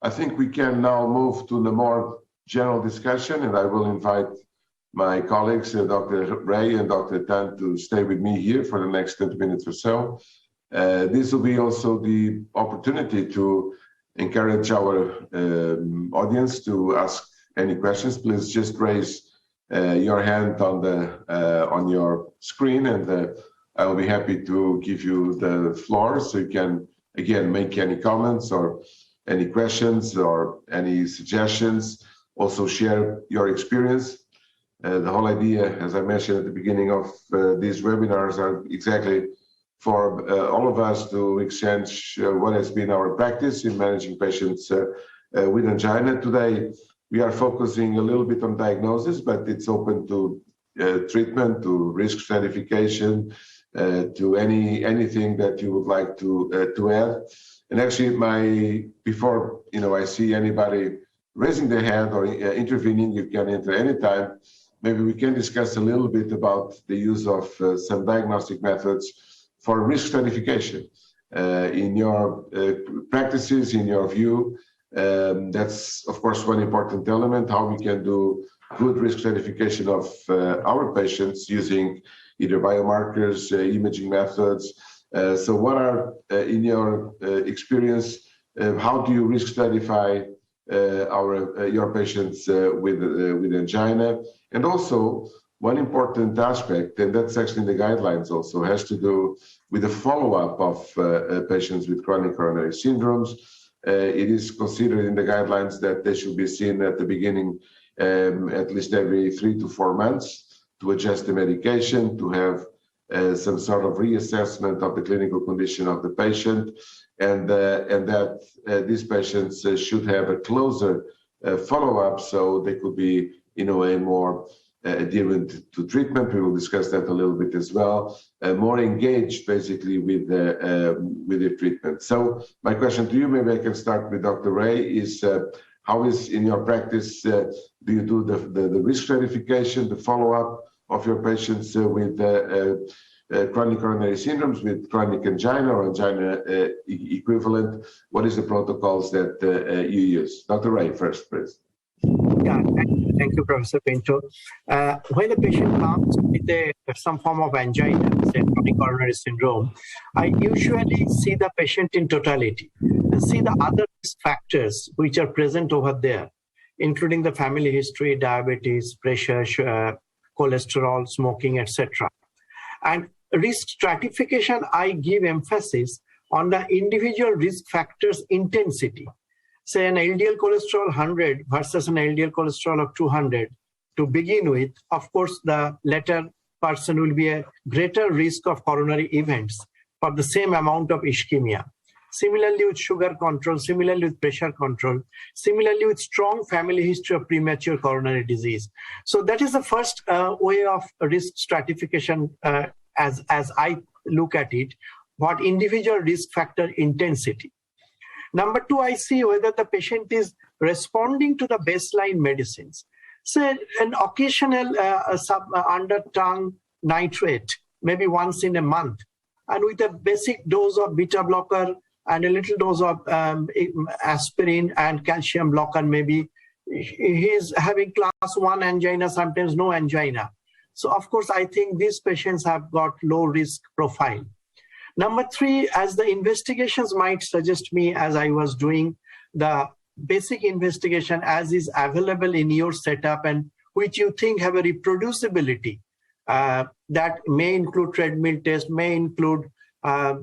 I think we can now move to the more general discussion, and I will invite my colleagues, Dr. Ray and Dr. Tan, to stay with me here for the next 20 minutes or so. This will be also the opportunity to encourage our audience to ask any questions. Please just raise your hand on your screen, and I will be happy to give you the floor so you can, again, make any comments or any questions or any suggestions. Also share your experience. The whole idea, as I mentioned at the beginning of these webinars, are exactly for all of us to exchange what has been our practice in managing patients with angina. Today, we are focusing a little bit on diagnosis, but it's open to treatment, to risk stratification, to anything that you would like to add. And actually, before I see anybody raising their hand or intervening, you can enter anytime. Maybe we can discuss a little bit about the use of some diagnostic methods for risk stratification. In your practices, in your view, that's of course one important element, how we can do good risk stratification of our patients using either biomarkers, imaging methods. So what are, in your experience, how do you risk stratify your patients with angina? And also, one important aspect, and that's actually in the guidelines also, has to do with the follow-up of patients with chronic coronary syndromes. It is considered in the guidelines that they should be seen at the beginning at least every 3 to 4 months to adjust the medication, to have some sort of reassessment of the clinical condition of the patient, and that these patients should have a closer follow-up so they could be in a way more adherent to treatment. We will discuss that a little bit as well, more engaged basically with the treatment. So my question to you, maybe I can start with Dr. Ray, is how is in your practice, do you do the risk stratification, the follow-up of your patients with chronic coronary syndromes, with chronic angina or angina equivalent? What is the protocols that you use? Dr. Ray first, please. Yeah, thank you, Professor Pinto. When a patient comes with some form of angina, say chronic coronary syndrome, I usually see the patient in totality and see the other risk factors which are present over there, including the family history, diabetes, pressure, cholesterol, smoking, etc. And risk stratification, I give emphasis on the individual risk factors intensity. Say an LDL cholesterol 100 versus an LDL cholesterol of 200 to begin with, of course, the latter person will be a greater risk of coronary events for the same amount of ischemia. Similarly with sugar control, similarly with pressure control, similarly with strong family history of premature coronary disease. So that is the first way of risk stratification as I look at it, what individual risk factor intensity. Number two, I see whether the patient is responding to the baseline medicines. Say an occasional under-tongue nitrate, maybe once in a month, and with a basic dose of beta blocker and a little dose of aspirin and calcium blocker, maybe he's having class 1 angina, sometimes no angina. So of course, I think these patients have got low risk profile. Number three, as the investigations might suggest me, as I was doing the basic investigation as is available in your setup and which you think have a reproducibility, that may include treadmill test, may include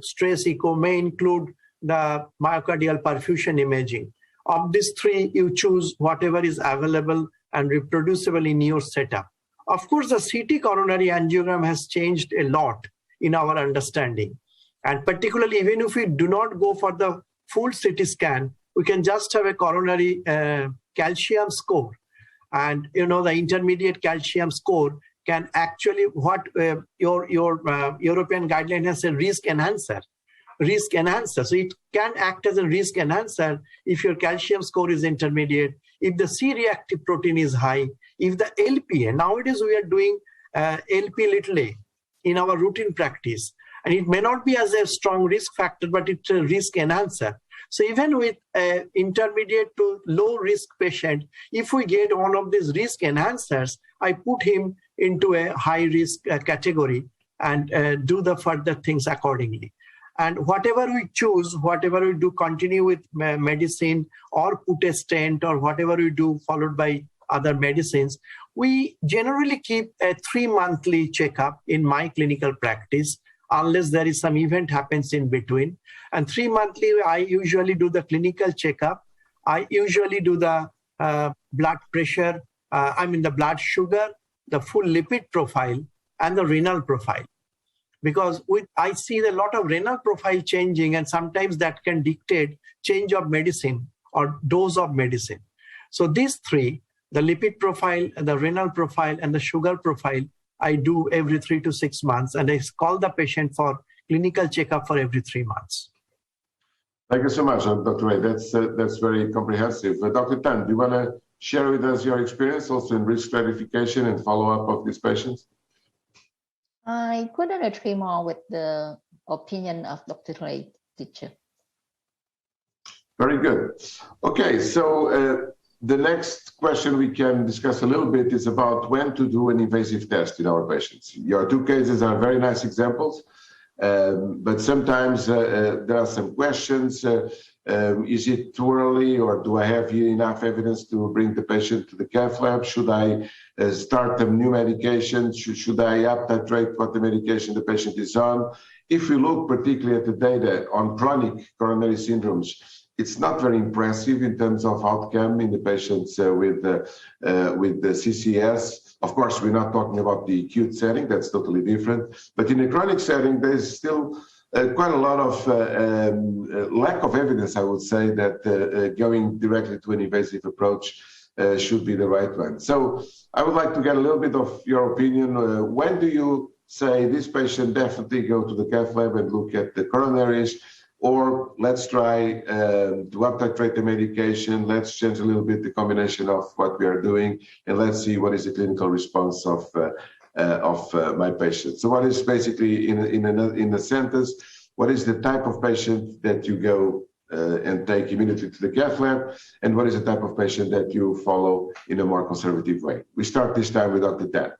stress echo, may include the myocardial perfusion imaging. Of these three, you choose whatever is available and reproducible in your setup. Of course, the CT coronary angiogram has changed a lot in our understanding. And particularly, even if we do not go for the full CT scan, we can just have a coronary calcium score. And, the intermediate calcium score can actually, what your European guideline has a risk enhancer. So it can act as a risk enhancer if your calcium score is intermediate, if the C-reactive protein is high, if the LPA. Nowadays, we are doing LP little a in our routine practice. And it may not be as a strong risk factor, but it's a risk enhancer. So even with intermediate to low risk patient, if we get one of these risk enhancers, I put him into a high risk category and do the further things accordingly. And whatever we choose, whatever we do, continue with medicine or put a stent or whatever we do, followed by other medicines, we generally keep a 3-monthly checkup in my clinical practice, unless there is some event happens in between. And 3 monthly, I usually do the clinical checkup. I usually do the blood pressure, the blood sugar, the full lipid profile, and the renal profile. Because I see a lot of renal profile changing, and sometimes that can dictate change of medicine or dose of medicine. So these three, the lipid profile, the renal profile, and the sugar profile, I do every 3 to 6 months, and I call the patient for clinical checkup for every 3 months. Thank you so much, Dr. Ray. That's very comprehensive. Dr. Tan, do you want to share with us your experience also in risk stratification and follow-up of these patients? I couldn't agree more with the opinion of Dr. Ray, teacher. Very good. Okay, so the next question we can discuss a little bit is about when to do an invasive test in our patients. Your two cases are very nice examples, but sometimes there are some questions. Is it too early, or do I have enough evidence to bring the patient to the cath lab? Should I start a new medication? Should I up-titrate what the medication the patient is on? If we look particularly at the data on chronic coronary syndromes, it's not very impressive in terms of outcome in the patients with the CCS. Of course, we're not talking about the acute setting, that's totally different. But in the chronic setting, there's still quite a lot of lack of evidence, I would say, that going directly to an invasive approach should be the right one. So I would like to get a little bit of your opinion. When do you say this patient definitely go to the cath lab and look at the coronaries, or let's try to up-titrate the medication, let's change a little bit the combination of what we are doing, and let's see what is the clinical response of my patient. So what is basically, in a sentence, what is the type of patient that you go and take immediately to the cath lab, and what is the type of patient that you follow in a more conservative way? We start this time with Dr. Tan.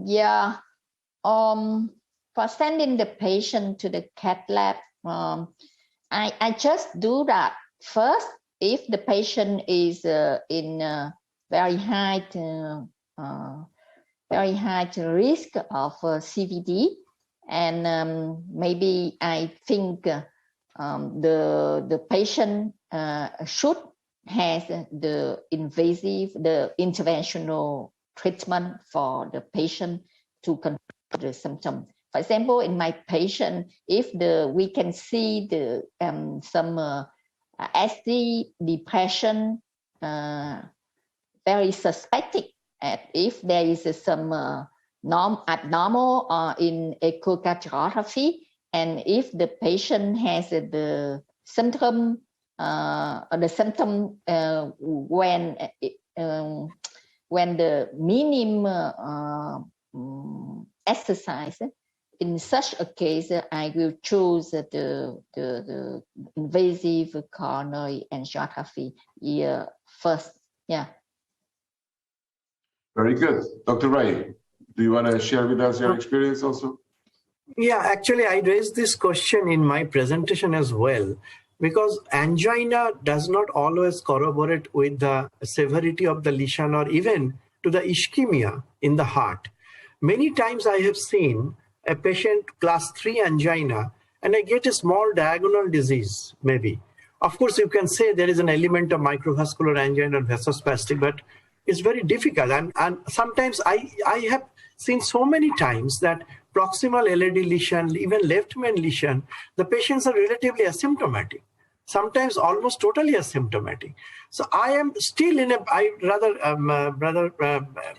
Yeah. For sending the patient to the cath lab, I just do that first. If the patient is in very high risk of CVD, and maybe I think the patient should have the interventional treatment for the patient to control the symptom. For example, in my patient, if we can see the some SD depression, very suspected, if there is some abnormal in echocardiography, and if the patient has the symptom, when the minimum exercise, in such a case, I will choose the invasive coronary angiography first. Yeah. Very good. Dr. Ray, do you want to share with us your experience also? Yeah, actually, I raised this question in my presentation as well, because angina does not always corroborate with the severity of the lesion or even to the ischemia in the heart. Many times I have seen a patient class 3 angina and I get a small diagonal disease, maybe. Of course, you can say there is an element of microvascular angina and vasospastic, but it's very difficult. And sometimes I have seen so many times that proximal LAD lesion, even left main lesion, the patients are relatively asymptomatic, sometimes almost totally asymptomatic. So I am still I rather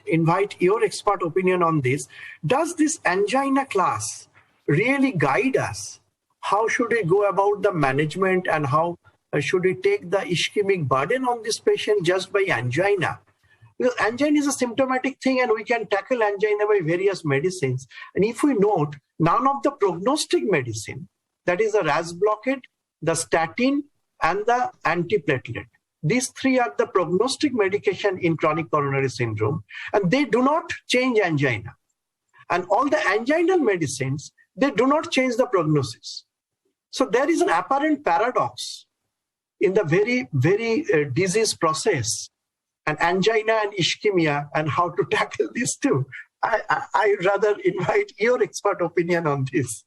invite your expert opinion on this. Does this angina class really guide us? How should we go about the management, and how should we take the ischemic burden on this patient just by angina? Because angina is a symptomatic thing and we can tackle angina by various medicines. And if we note, none of the prognostic medicine, that is the RAS blockade, the statin, and the antiplatelet. These three are the prognostic medication in chronic coronary syndrome, and they do not change angina. And all the anginal medicines, they do not change the prognosis. So there is an apparent paradox in the very disease process, and angina and ischemia, and how to tackle these two. I rather invite your expert opinion on this.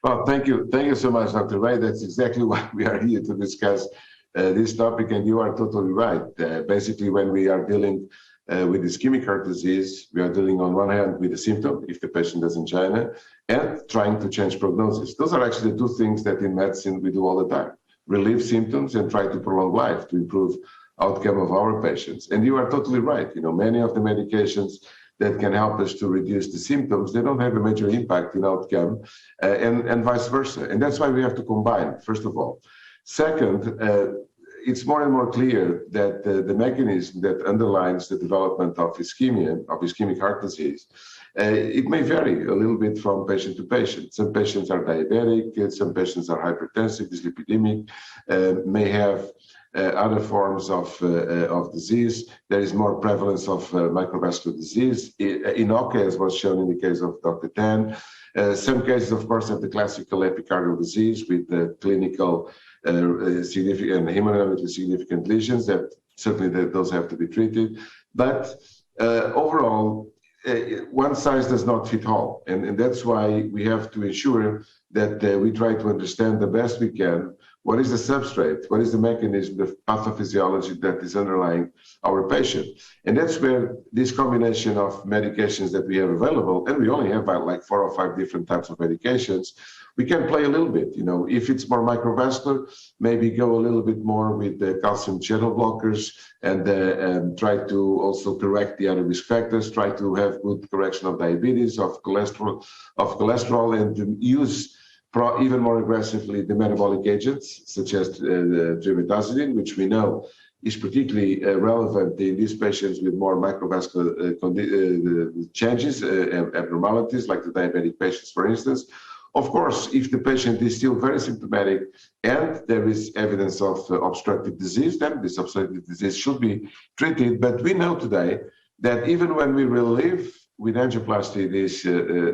Well, thank you. Thank you so much, Dr. Ray. That's exactly why we are here to discuss this topic, and you are totally right. Basically, when we are dealing with ischemic heart disease, we are dealing on one hand with the symptom, if the patient has angina, and trying to change prognosis. Those are actually the two things that in medicine we do all the time. Relieve symptoms and try to prolong life to improve outcome of our patients. And you are totally right. You know, many of the medications that can help us to reduce the symptoms, they don't have a major impact in outcome, and vice versa. And that's why we have to combine, first of all. Second, it's more and more clear that the mechanism that underlines the development of ischemia, of ischemic heart disease, it may vary a little bit from patient to patient. Some patients are diabetic, some patients are hypertensive, dyslipidemic, may have other forms of disease. There is more prevalence of microvascular disease. In OCA, as was shown in the case of Dr. Tan. Some cases, of course, have the classical epicardial disease with the clinical significant hemodynamically significant lesions that certainly those have to be treated. But overall, one size does not fit all. And that's why we have to ensure that we try to understand the best we can what is the substrate, what is the mechanism, the pathophysiology that is underlying our patient. And that's where this combination of medications that we have available, and we only have like 4 or 5 different types of medications, we can play a little bit. You know, if it's more microvascular, maybe go a little bit more with the calcium channel blockers and try to also correct the other risk factors, try to have good correction of diabetes, of cholesterol, and to use even more aggressively the metabolic agents such as trimetazidine, which we know is particularly relevant in these patients with more microvascular changes, abnormalities, like the diabetic patients, for instance. Of course, if the patient is still very symptomatic and there is evidence of obstructive disease, then this obstructive disease should be treated. But we know today that even when we relieve with angioplasty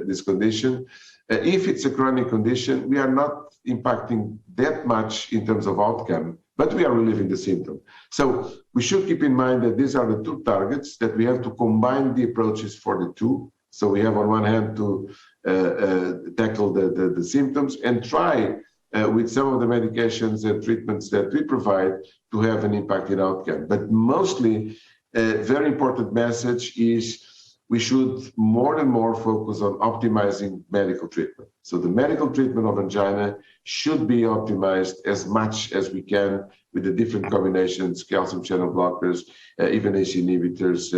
this condition, if it's a chronic condition, we are not impacting that much in terms of outcome, but we are relieving the symptom. So we should keep in mind that these are the two targets, that we have to combine the approaches for the two. So we have on one hand to tackle the symptoms and try with some of the medications and treatments that we provide to have an impact in outcome. But mostly, a very important message is we should more and more focus on optimizing medical treatment. So the medical treatment of angina should be optimized as much as we can with the different combinations, calcium channel blockers, even ACE inhibitors,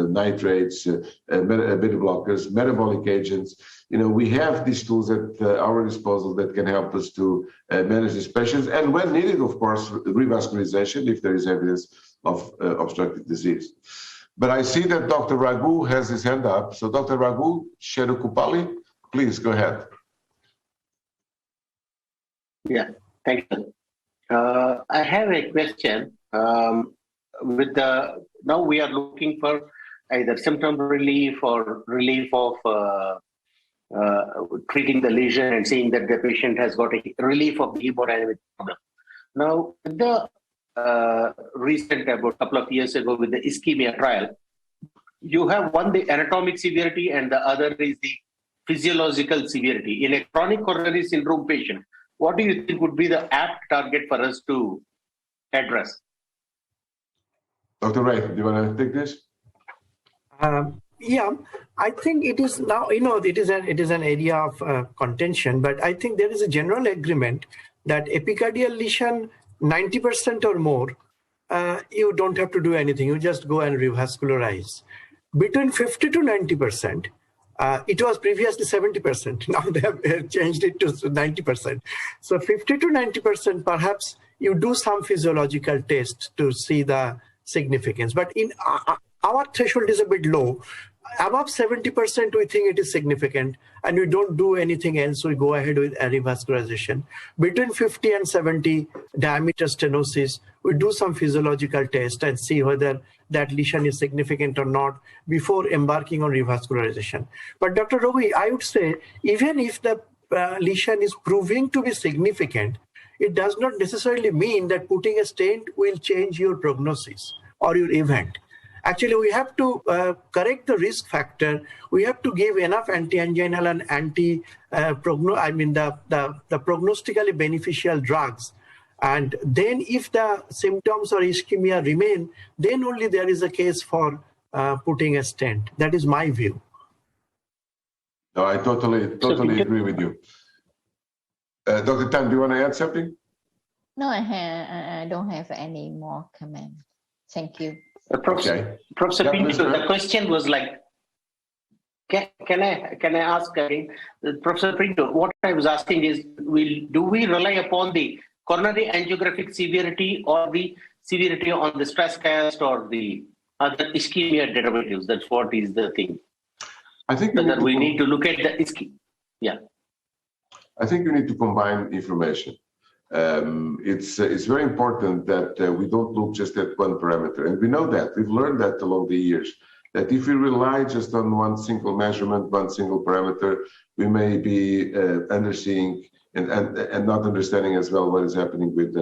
nitrates, beta blockers, metabolic agents. You know, we have these tools at our disposal that can help us to manage these patients. And when needed, of course, revascularization if there is evidence of obstructive disease. But I see that Dr. Raghu has his hand up. So Dr. Raghu Shedukupali, please go ahead. Yeah, thank you. I have a question. Now we are looking for either symptom relief or relief of treating the lesion and seeing that the patient has got a relief of the hemodynamic problem. Now, the recent, about a couple of years ago with the ischemia trial, you have one, the anatomic severity, and the other is the physiological severity. In a chronic coronary syndrome patient, what do you think would be the apt target for us to address? Dr. Ray, do you want to take this? Yeah, I think it is now, you know, it is an area of contention, but I think there is a general agreement that epicardial lesion 90% or more, you don't have to do anything. You just go and revascularize. Between 50 to 90%, it was previously 70%. Now they have changed it to 90%. So 50 to 90%, perhaps you do some physiological test to see the significance. But in our threshold is a bit low. Above 70%, we think it is significant, and we don't do anything else. We go ahead with a revascularization. Between 50 and 70 diameter stenosis, we do some physiological test and see whether that lesion is significant or not before embarking on revascularization. But Dr. Ravi, I would say, even if the lesion is proving to be significant, it does not necessarily mean that putting a stent will change your prognosis or your event. Actually, we have to correct the risk factor. We have to give enough anti-anginal and the prognostically beneficial drugs. And then if the symptoms or ischemia remain, then only there is a case for putting a stent. That is my view. No, I totally agree with you. Dr. Tan, do you want to add something? No, I don't have any more comment. Thank you. Okay. Professor Pinto, the question was like, can I ask again? Professor Pinto, what I was asking is, do we rely upon the coronary angiographic severity or the severity on the stress cast or the other ischemia derivatives? That's what is the thing. I think we need to look at the ischemia. Yeah. I think you need to combine information. It's very important that we don't look just at one parameter, and we know that we've learned that along the years. That if we rely just on one single measurement, one single parameter, we may be underseeing and not understanding as well what is happening with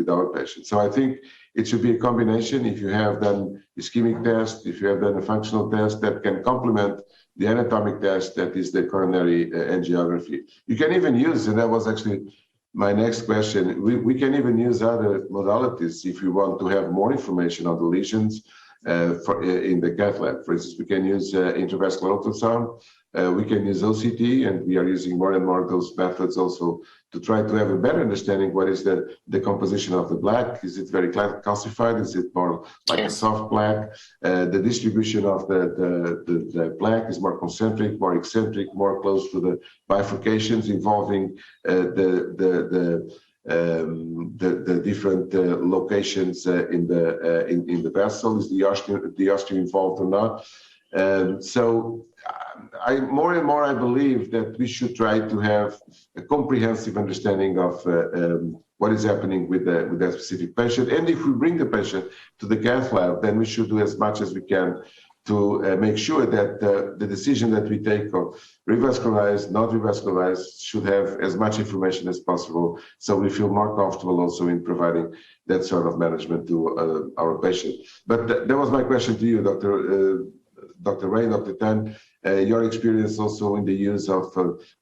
our patients. So I think it should be a combination. If you have done ischemic test, if you have done a functional test that can complement the anatomic test, that is the coronary angiography. You can even use, and that was actually my next question, we can even use other modalities if you want to have more information on the lesions in the cath lab. For instance, we can use intravascular ultrasound, we can use OCT, and we are using more and more of those methods also to try to have a better understanding what is the composition of the plaque. Is it very calcified? Is it more like a soft plaque? The distribution of the plaque is more concentric, more eccentric, more close to the bifurcations involving the different locations in the vessel. Is the ostium involved or not? So more and more I believe that we should try to have a comprehensive understanding of what is happening with that specific patient. And if we bring the patient to the cath lab, then we should do as much as we can to make sure that the decision that we take of revascularized, not revascularized, should have as much information as possible, so we feel more comfortable also in providing that sort of management to our patient. But that was my question to you, Dr. Ray, Dr. Tan, your experience also in the use of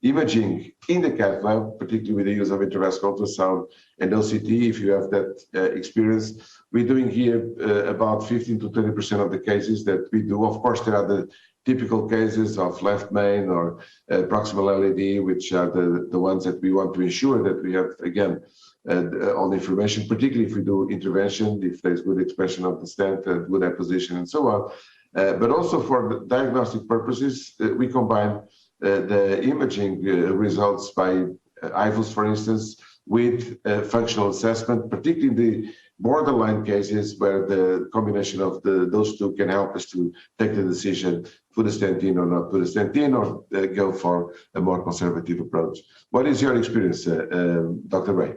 imaging in the cath lab, particularly with the use of intravascular ultrasound and OCT, if you have that experience. We're doing here about 15 to 20% of the cases that we do. Of course, there are the typical cases of left main or proximal LED, which are the ones that we want to ensure that we have, again, all the information, particularly if we do intervention, if there's good expression of the stent, good apposition, and so on. But also for diagnostic purposes, we combine the imaging results by IVUS, for instance, with functional assessment, particularly in the borderline cases where the combination of those two can help us to take the decision, put a stent in or not put a stent in, or go for a more conservative approach. What is your experience, Dr. Ray?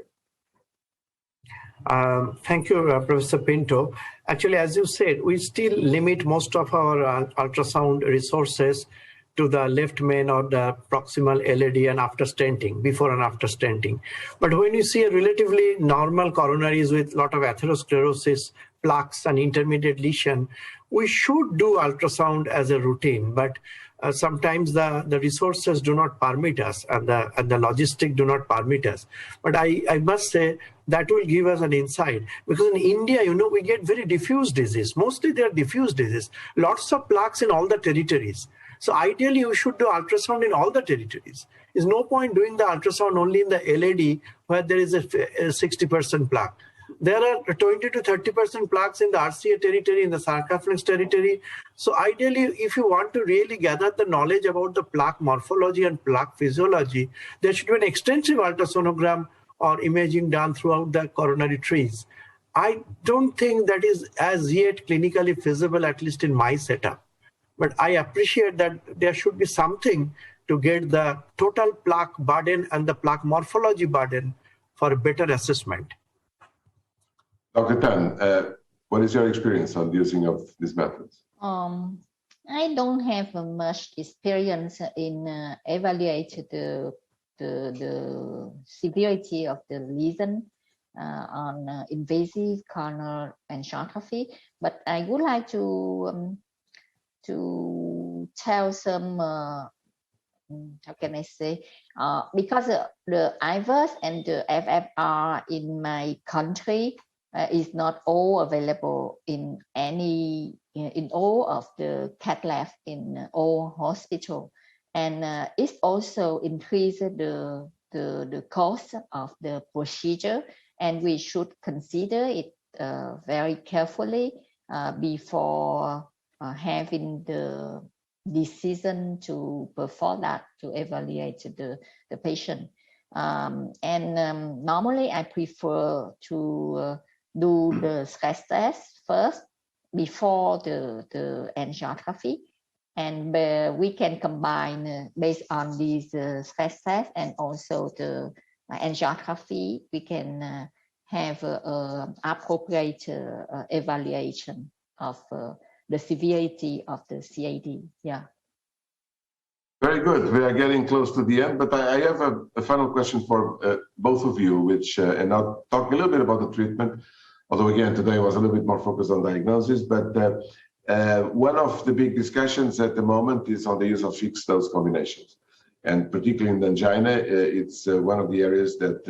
Thank you, Professor Pinto. Actually, as you said, we still limit most of our ultrasound resources to the left main or the proximal LED and after stenting, before and after stenting. But when you see a relatively normal coronaries with a lot of atherosclerosis, plaques and intermediate lesion, we should do ultrasound as a routine, but sometimes the resources do not permit us and the logistics do not permit us. But I must say that will give us an insight, because in India, we get very diffuse disease. Mostly they are diffuse disease, lots of plaques in all the territories. So ideally, you should do ultrasound in all the territories. There's no point doing the ultrasound only in the LAD where there is a 60% plaque. There are 20 to 30% plaques in the RCA territory, in the sarcophagus territory. So ideally, if you want to really gather the knowledge about the plaque morphology and plaque physiology, there should be an extensive ultrasonogram or imaging done throughout the coronary trees. I don't think that is as yet clinically feasible, at least in my setup. But I appreciate that there should be something to get the total plaque burden and the plaque morphology burden for a better assessment. Dr. Tan, what is your experience on using of these methods? I don't have much experience in evaluate the severity of the lesion on invasive coronary angiography, but I would like to tell some how can I say, because the IVUS and the FFR in my country is not all available in all of the cath lab in all hospital, and it also increases the cost of the procedure, and we should consider it very carefully before having the decision to perform that, to evaluate the patient. Normally I prefer to do the stress test first before the angiography, and we can combine based on these stress tests and also the angiography, we can have appropriate evaluation of the severity of the CAD. Yeah. Very good. We are getting close to the end, but I have a final question for both of you, which, and I'll talk a little bit about the treatment, although again, today was a little bit more focused on diagnosis, but one of the big discussions at the moment is on the use of fixed dose combinations. And particularly in angina, it's one of the areas that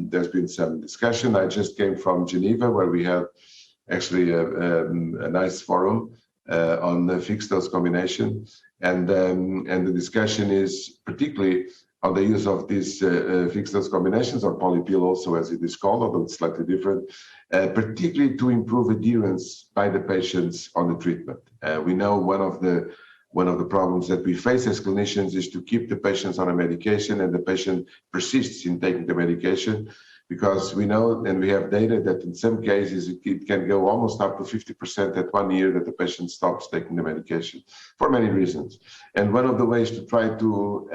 there's been some discussion. I just came from Geneva, where we have actually a nice forum on the fixed dose combination, and the discussion is particularly on the use of these fixed dose combinations, or polypill also as it is called, although it's slightly different, particularly to improve adherence by the patients on the treatment. We know one of the problems that we face as clinicians is to keep the patients on a medication, and the patient persists in taking the medication, because we know and we have data that in some cases it can go almost up to 50% at 1 year that the patient stops taking the medication for many reasons. And one of the ways to try to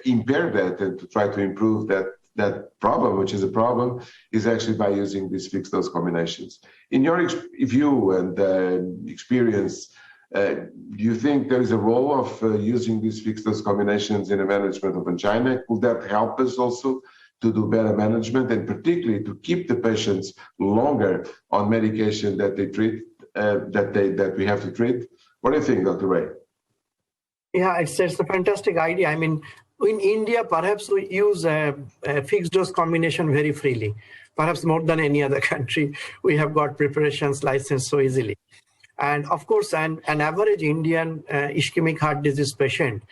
impair that and to try to improve that problem, which is a problem, is actually by using these fixed dose combinations. In your view and experience, do you think there is a role of using these fixed dose combinations in the management of angina? Could that help us also to do better management, and particularly to keep the patients longer on medication that they treat, that we have to treat? What do you think, Dr. Ray? Yeah, it's a fantastic idea. I mean, in India, perhaps we use a fixed dose combination very freely, perhaps more than any other country. We have got preparations licensed so easily. And of course, an average Indian ischemic heart disease patient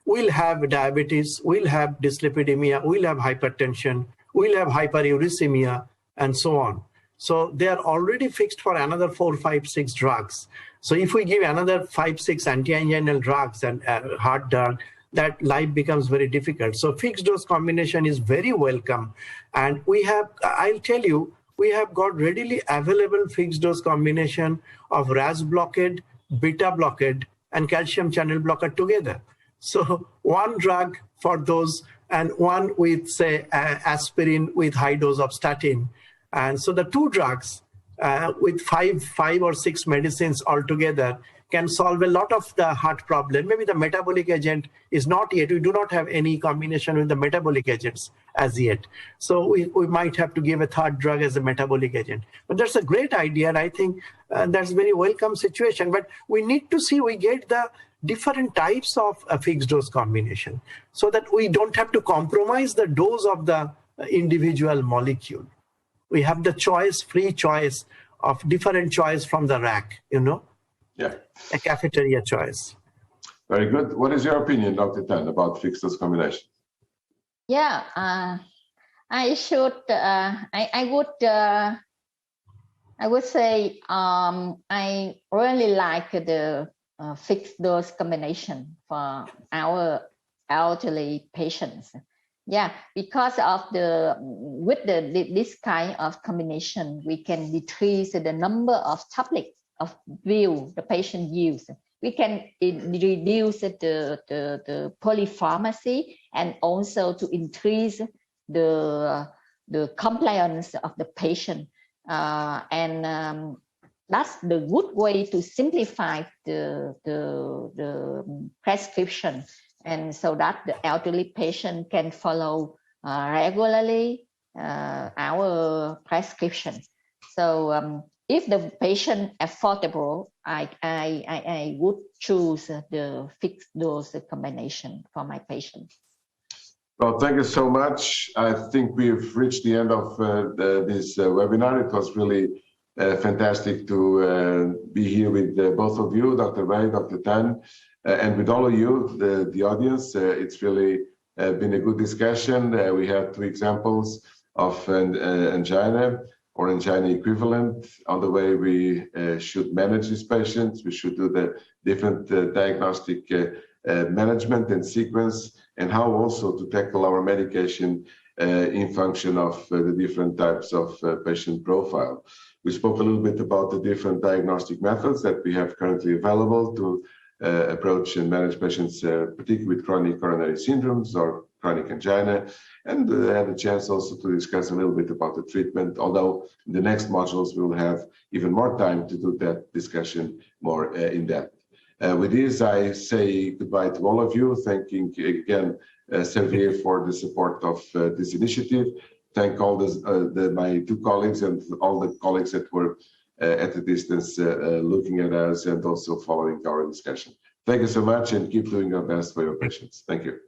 will have diabetes, will have dyslipidemia, will have hypertension, will have hyperuricemia, and so on. So they are already fixed for another 4, 5, 6 drugs. So if we give another 5, 6 anti-anginal drugs and heart drug, that life becomes very difficult. So fixed dose combination is very welcome. And we have, I'll tell you, we have got readily available fixed dose combination of RAS blockade, beta blockade, and calcium channel blocker together. So one drug for those, and one with, say, aspirin with high dose of statin. And so the 2 drugs with 5 or 6 medicines altogether can solve a lot of the heart problem. Maybe the metabolic agent is not yet, we do not have any combination with the metabolic agents as yet. So we might have to give a 3rd drug as a metabolic agent. But that's a great idea, and I think that's a very welcome situation. But we need to see, we get the different types of a fixed dose combination so that we don't have to compromise the dose of the individual molecule. We have the choice, free choice of different choice from the rack, you know? Yeah. A cafeteria choice. Very good. What is your opinion, Dr. Tan, about fixed dose combination? Yeah, I should, I would say I really like the fixed dose combination for our elderly patients. Yeah, because of this kind of combination, we can decrease the number of tablets of pill the patient use. We can reduce the polypharmacy and also to increase the compliance of the patient. That's the good way to simplify the prescription, and so that the elderly patient can follow regularly our prescription. So if the patient affordable, I would choose the fixed dose combination for my patient. Well, thank you so much. I think we've reached the end of this webinar. It was really fantastic to be here with both of you, Dr. Ray, Dr. Tan, and with all of you, the audience. It's really been a good discussion. We had 2 examples of angina or angina equivalent on the way we should manage these patients. We should do the different diagnostic management and sequence, and how also to tackle our medication in function of the different types of patient profile. We spoke a little bit about the different diagnostic methods that we have currently available to approach and manage patients, particularly with chronic coronary syndromes or chronic angina, and had a chance also to discuss a little bit about the treatment, although in the next modules we'll have even more time to do that discussion more in depth. With this, I say goodbye to all of you, thanking again Servier for the support of this initiative. Thank all my 2 colleagues and all the colleagues that were at a distance looking at us and also following our discussion. Thank you so much, and keep doing your best for your patients. Thank you.